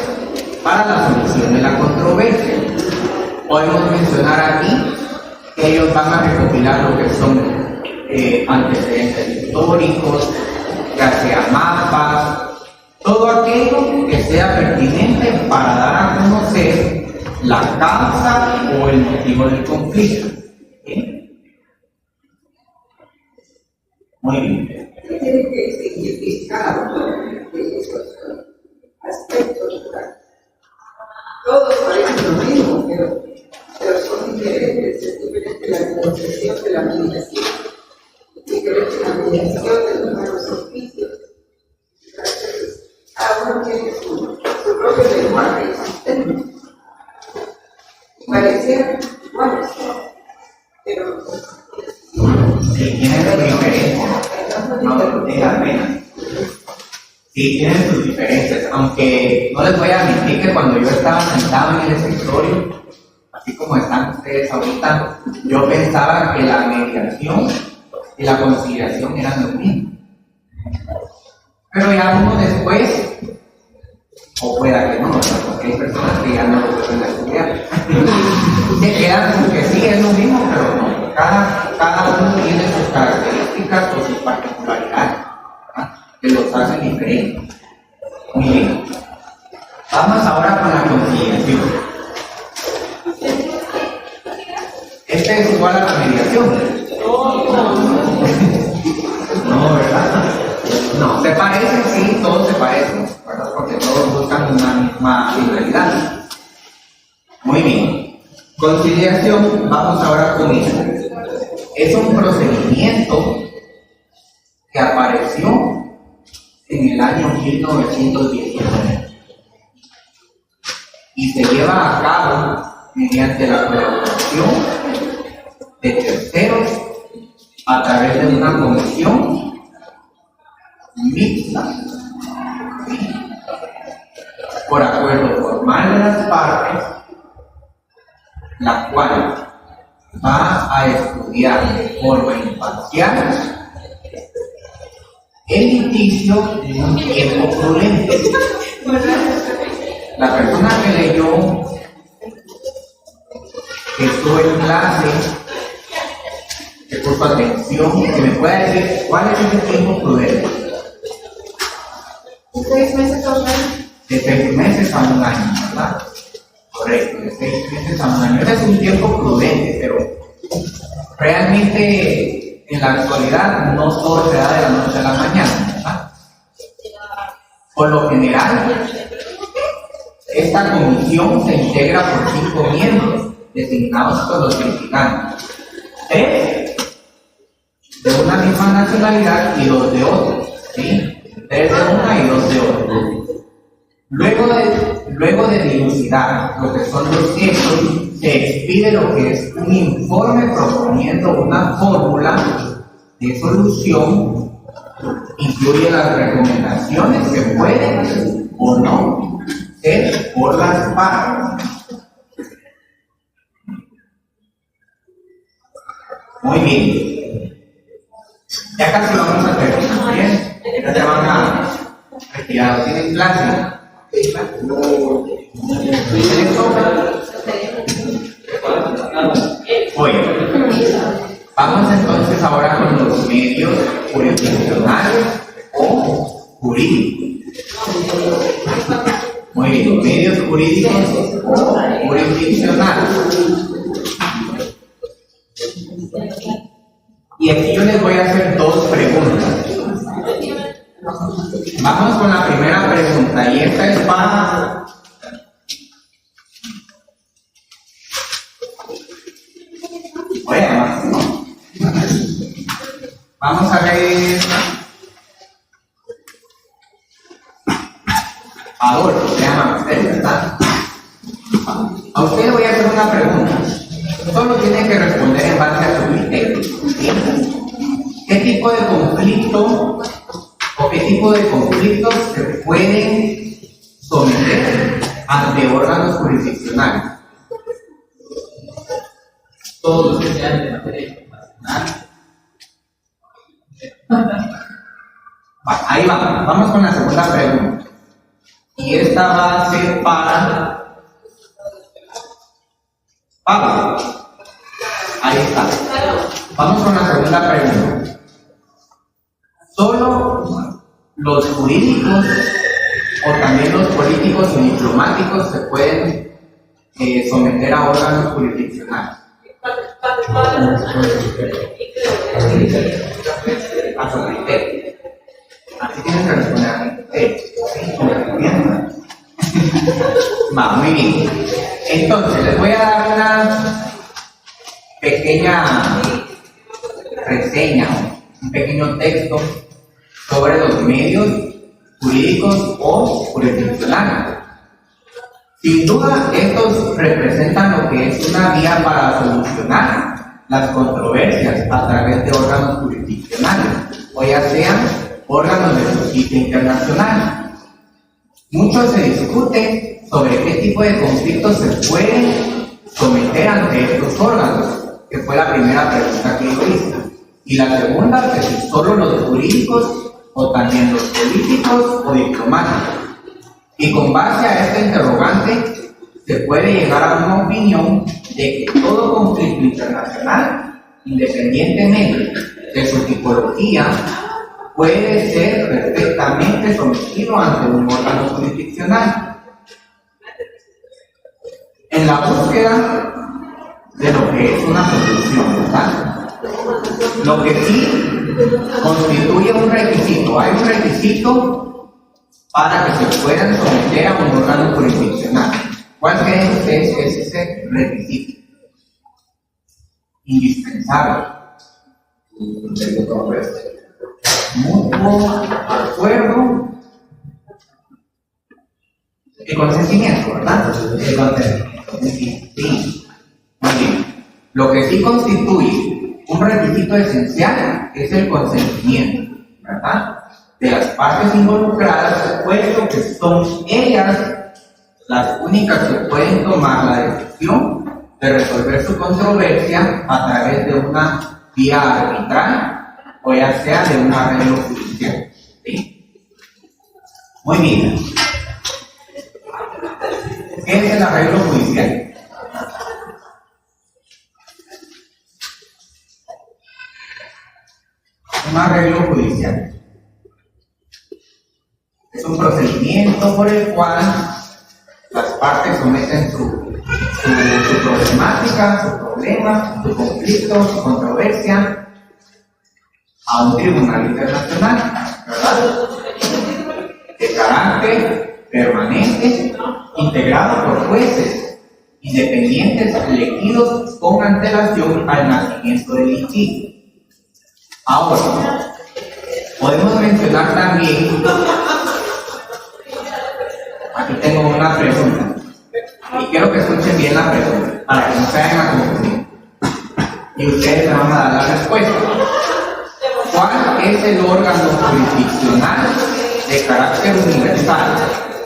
para la solución de la controversia. Podemos mencionar aquí que ellos van a recopilar lo que son antecedentes históricos, ya sea mapas, todo aquello que sea pertinente para dar a conocer la causa o el motivo del conflicto. ¿Sí? Muy bien. ¿Qué tiene que significar esos aspectos? Todos parecen lo mismo, pero son diferentes. Es diferente la negociación de la mediación, es diferente la mediación de los buenos oficios. Cada uno tiene su propio lenguaje y sistema. Parecieran iguales, pero Sí, tienen sus diferencias. No, es la pena. Sí, tienen sus diferencias, aunque no les voy a admitir que cuando yo estaba sentado en el escritorio, así como están ustedes ahorita, yo pensaba que la mediación y la conciliación eran lo mismo. Pero ya uno después, o pueda que no, porque hay personas que ya no lo pueden estudiar, se quedan con que sí es lo mismo, pero no. Cada uno tiene sus características o sus particularidades, ¿verdad?, que los hacen diferentes. Muy bien. Vamos ahora con la conciliación. Este es igual a la mediación. No, ¿verdad? No, se parecen, sí, todos se parecen, ¿verdad? Porque todos buscan una misma finalidad. Muy bien. Conciliación, vamos ahora con eso. Es un procedimiento que apareció en el año 1919 y se lleva a cabo mediante la colaboración de terceros a través de una comisión mixta, por acuerdo formal de las partes, la cual va a estudiar de forma imparcial el litigio en un tiempo prudente. La persona que estuvo en clase, que puso atención, que me pueda decir cuál es ese tiempo prudente. 6 meses a un año. De 6 meses a un año, ¿verdad? Correcto, de 6 meses a un año. Ese es un tiempo prudente, pero realmente en la actualidad no todo se da de la noche a la mañana, ¿verdad? Por lo general, esta comisión se integra por 5 miembros designados por los litigantes. 3 de una misma nacionalidad y 2 de otra, ¿sí? 3 de una y 2 de otra. Luego de dilucidar lo que son los hechos, se expide lo que es un informe proponiendo una fórmula de solución, incluye las recomendaciones que pueden o no ser por las partes. Muy bien. Ya casi vamos a terminar, ¿bien? Ya se van a retirar. ¿Tienen clase? Oye, vamos entonces ahora con los medios jurisdiccionales o jurídicos. Muy bien, medios jurídicos o jurisdiccionales. Y aquí yo les voy a hacer 2 preguntas. Vamos con la primera pregunta, y esta es para ¿no? Vamos a ver Adolfo, se llama usted, ¿verdad? A usted le voy a hacer una pregunta. Solo tiene que responder en base a su criterio. ¿Qué tipo de conflicto o qué tipo de conflictos se pueden someter ante órganos jurisdiccionales? Todos los que sean de materia internacional. Ahí vamos con la segunda pregunta. Y esta va a ser para Pablo. Ahí está. Vamos con la segunda pregunta. ¿Solo los jurídicos o también los políticos y diplomáticos se pueden someter a órganos jurisdiccionales? A su criterio. Así tienen que responder a mi criterio. Va, muy bien. Entonces, les voy a dar una pequeña reseña, un pequeño texto sobre los medios jurídicos o jurisdiccionales. Sin duda, estos representan lo que es una vía para solucionar las controversias a través de órganos jurisdiccionales, o ya sean órganos de justicia internacional. Mucho se discute sobre qué tipo de conflictos se pueden someter ante estos órganos, que fue la primera pregunta que yo hice. Y la segunda, que si solo los jurídicos o también los políticos o diplomáticos. Y con base a esta interrogante, se puede llegar a una opinión de que todo conflicto internacional, independientemente de su tipología, puede ser perfectamente sometido ante un órgano jurisdiccional. En la búsqueda de lo que es una solución, ¿verdad? Lo que sí constituye un requisito. Hay un requisito para que se puedan someter a un órgano jurisdiccional. ¿Cuál creen ustedes que es ese requisito? Indispensable. Mutuo acuerdo y consentimiento, ¿verdad? El consentimiento. Sí. Muy bien. Lo que sí constituye un requisito esencial es el consentimiento, ¿verdad? De las partes involucradas, puesto que son ellas las únicas que pueden tomar la decisión de resolver su controversia a través de una vía arbitral o ya sea de un arreglo judicial. ¿Sí? Muy bien. ¿Qué es el arreglo judicial? arreglo judicial. Es un procedimiento por el cual las partes someten su problemática, su problema, su conflicto, su controversia a un tribunal internacional, ¿verdad? De carácter permanente, integrado por jueces independientes elegidos con antelación al nacimiento del litigio. Ahora, podemos mencionar también, aquí tengo una pregunta, y quiero que escuchen bien la pregunta, para que no se vayan a confundir, y ustedes me van a dar la respuesta. ¿Cuál es el órgano jurisdiccional de carácter universal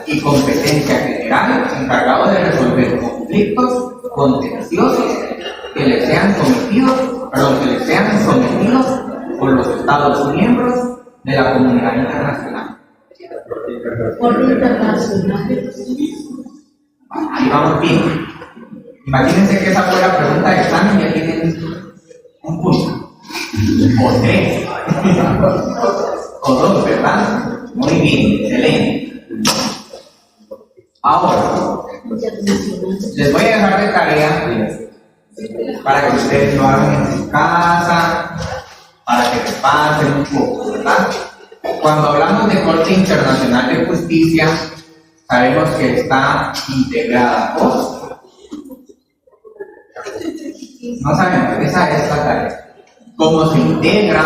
y competencia general encargado de resolver conflictos contenciosos que le sean sometidos por los Estados miembros de la comunidad internacional? Corte internacional. Ahí vamos bien. Imagínense que esa fue la pregunta de examen y ya tienen un punto. O 3. O 2, ¿verdad? Muy bien, excelente. Ahora, les voy a dejar de tarea para que ustedes lo hagan en su casa, para que repasen un poco, ¿verdad? Cuando hablamos de Corte Internacional de Justicia, sabemos que está integrada por... No sabemos, esa es la tarea. ¿Cómo se integra?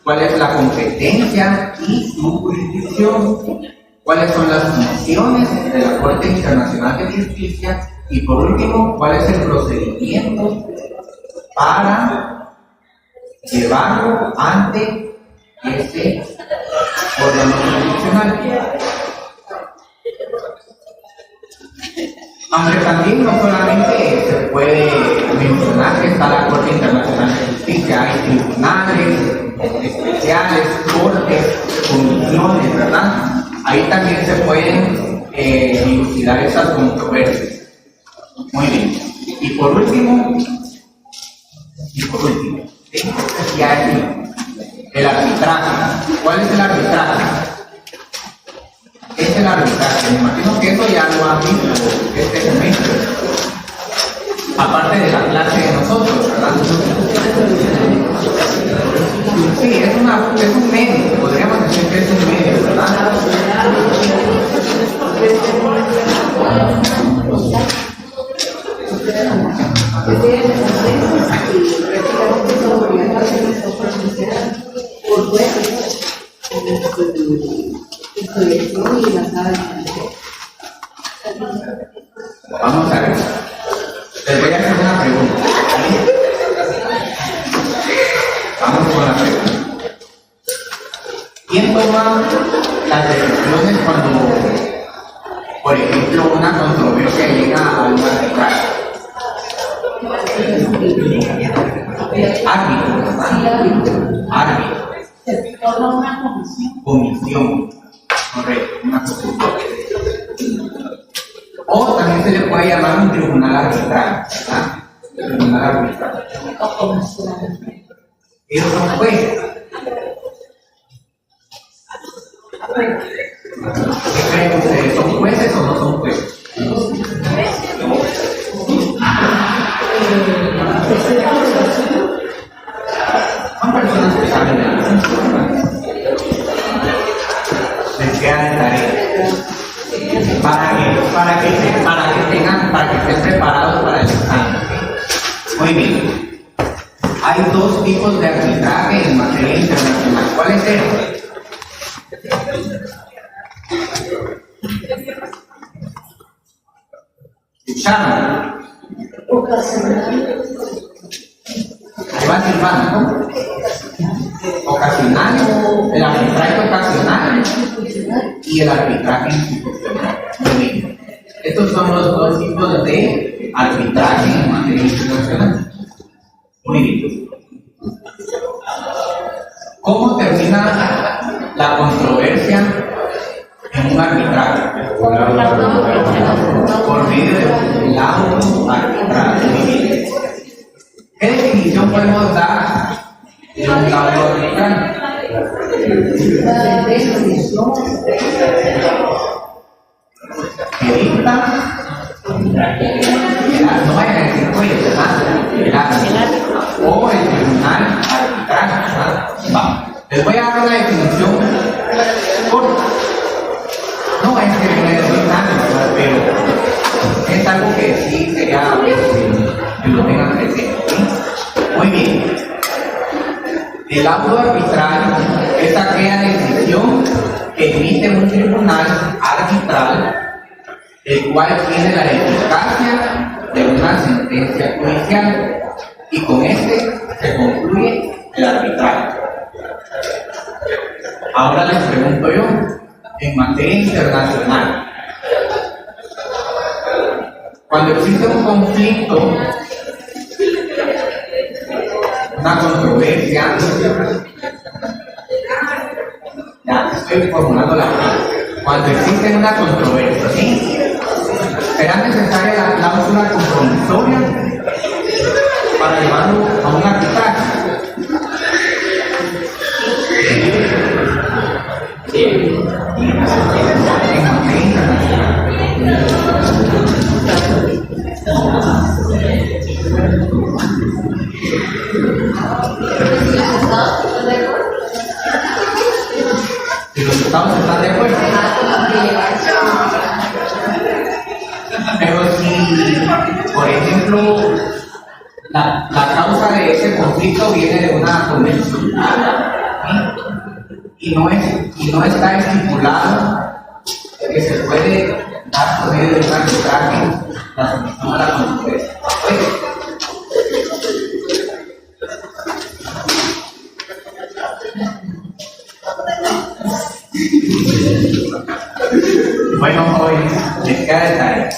¿Cuál es la competencia y su jurisdicción? ¿Cuáles son las funciones de la Corte Internacional de Justicia? Y por último, ¿cuál es el procedimiento para llevarlo ante ese órgano jurisdiccional? Aunque también no solamente se puede mencionar que está la Corte Internacional de Justicia, hay tribunales especiales, cortes, comisiones, ¿verdad? Ahí también se pueden dilucidar esas controversias. Muy bien. Y por último, ¿sí? Ya es el arbitraje. ¿Cuál es el arbitraje? Es el arbitraje. Me imagino que eso ya lo han visto este semestre. Aparte de la clase de nosotros, ¿verdad? Sí, es un medio, podríamos decir que es un medio, ¿verdad? Vamos a ver. Les voy a hacer una pregunta. Vamos con la pregunta. ¿Quién toma las decisiones cuando, por ejemplo, una controversia llega a un arbitraje? Árbitro. Se forma una Comisión. Correcto, una comisión. O también se le puede llamar un tribunal arbitral, ¿verdad? Tribunal arbitral. Ellos son jueces. ¿Qué creen ustedes? ¿Son jueces o no son jueces? Son personas que saben de las cosas. Les queda de tarea. Para que estén preparados para el examen. Muy bien. Hay dos tipos de arbitraje en materia internacional. ¿Cuáles eran? ¿Escucharon? Ahí va silbando. Ocasional, el arbitraje ocasional y el arbitraje institucional. Muy bien. Estos son los dos tipos de arbitraje en materia internacional. Muy bien. ¿Cómo termina la controversia en un arbitraje? Por medio de un laudo arbitral. Muy bien. ¿Qué definición podemos dar de un laudo arbitral? no vayan a decir, oye, el árbitro o el tribunal arbitral, ¿verdad? Va. Les voy a dar una definición corta. No es que viene de original, ¿verdad? Pero es algo que sí sería que lo tengan presente. ¿Sí? Muy bien. El auto arbitral es aquella decisión que emite un tribunal arbitral, el cual tiene la eficacia de una sentencia judicial, y con este se concluye el arbitraje. Ahora les pregunto yo, en materia internacional, cuando existe un conflicto, una controversia, ya estoy formulando la pregunta. Cuando existe una controversia, ¿sí? ¿Será necesaria la cláusula compromisoria para llevarlo a un arbitraje? Bien. En materia internacional. Si los estados están de acuerdo. Pero si, por ejemplo, la causa de ese conflicto viene de una convención, ¿sí? y no está estipulado que se puede dar por medio de un arbitraje la solución a la controversia. Bueno, hoy les queda detalle.